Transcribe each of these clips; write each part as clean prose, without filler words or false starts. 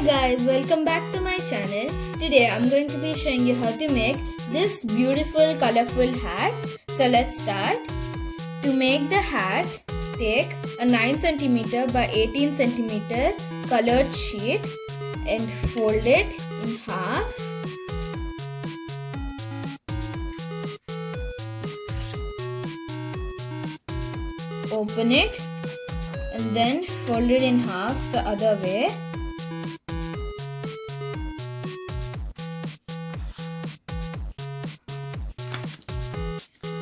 Hi guys, welcome back to my channel. Today I'm going to be showing you how to make this beautiful colorful hat. So let's start. To make the hat, take a 9 cm by 18 cm colored sheet and fold it in half. Open it and then fold it in half the other way.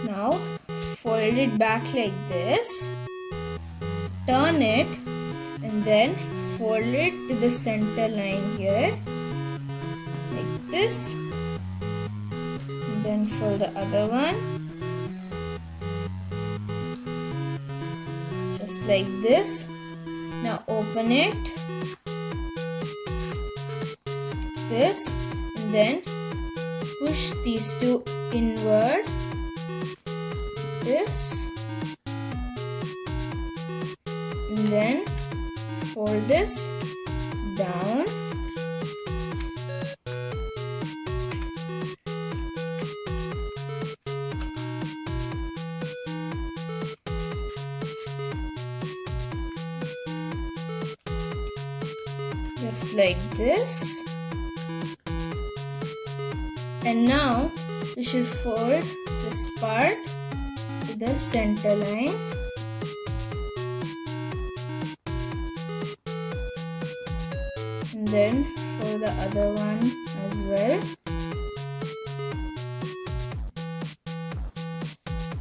Now fold it back like this, turn it and then fold it to the center line here like this, and then fold the other one just like this. Now open it this and then push these two inward. This and then fold this down just like this, and now we should fold this part to the center line. And then for the other one as well.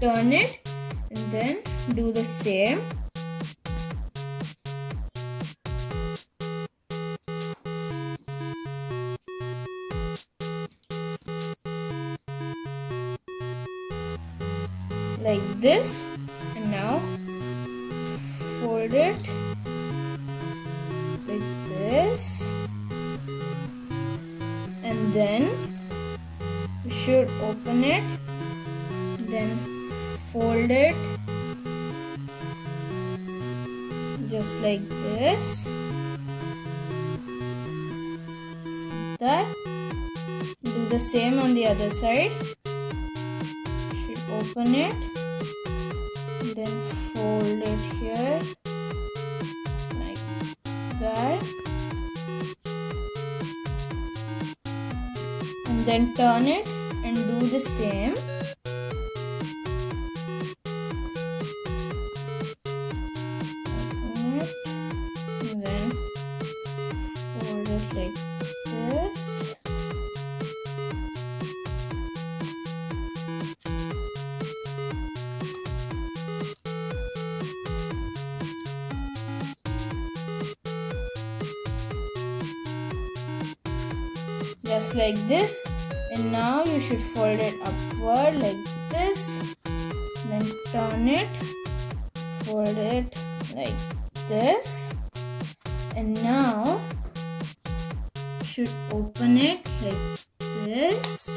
Turn it and then do the same. Like this, and now fold it like this, and then you should open it, then fold it just like this. That, do the same on the other side. Should open it, then fold it here like that, and then turn it and do the same. Open it and then fold it like this. Just like this, and now you should fold it upward like this, then turn it, fold it like this, and now you should open it like this.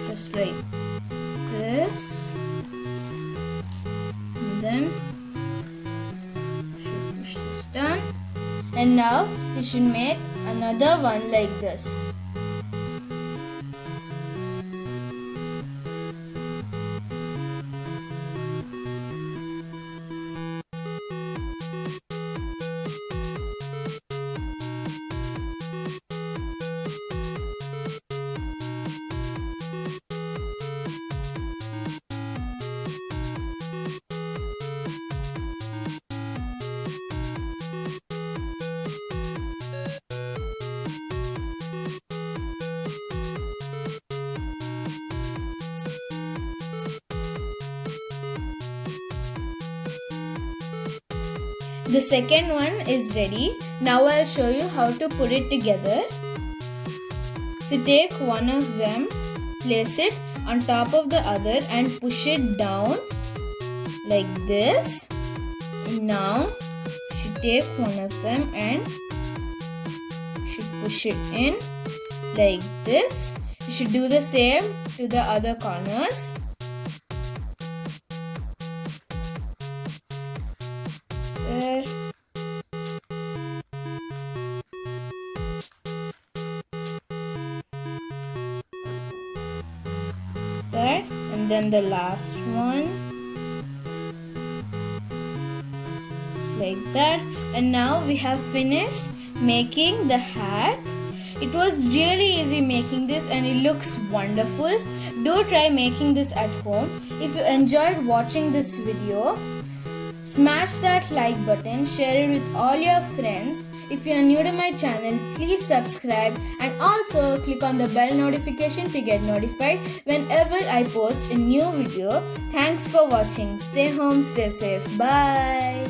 Just like this, and then you should push this down, and now you should make another one like this. The second one is ready. Now I'll show you how to put it together. So take one of them, place it on top of the other and push it down like this. And now you should take one of them and should push it in like this. You should do the same to the other corners. There. There. And then the last one. Just like that. And now we have finished making the hat. It was really easy making this and it looks wonderful. Do try making this at home. If you enjoyed watching this video, smash that like button, share it with all your friends. If you are new to my channel, please subscribe and also click on the bell notification to get notified whenever I post a new video. Thanks for watching. Stay home, stay safe. Bye.